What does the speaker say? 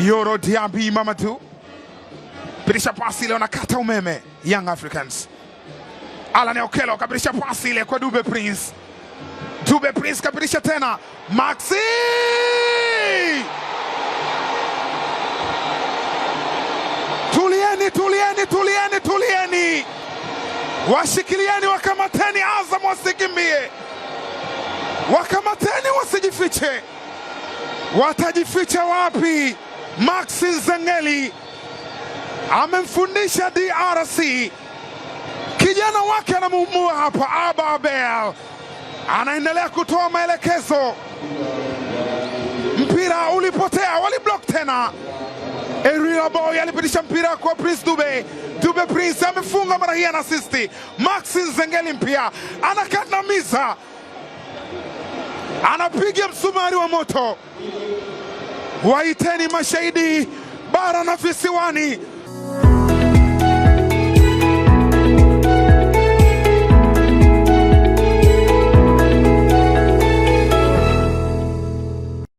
Yoro Diaby Mamadou. Pirisha pasi ile wanakata umeme Young Africans. Alan Okello kapirisha pasi ile kwa Dube Prince. Dube Prince kapirisha tena. Maxi! Tulieni. Washikilieni, wakamateni Azam wasikimbie. Wakamateni wasijifiche. Watajificha wapi? Maxi Nzengeli amemfundisha DRC. Kijana wake anamuumua hapa. Aba Abel anaendelea kutoa maelekezo. Mpira ulipotea, waliblock tena. Erina Boy alipitisha mpira kwa Prince Dube. Dube Prince amefunga mara hii na assist. Maxi Nzengeli mpia anakandamiza, anapiga msumari wa moto. Waiteni mashahidi bara na visiwani.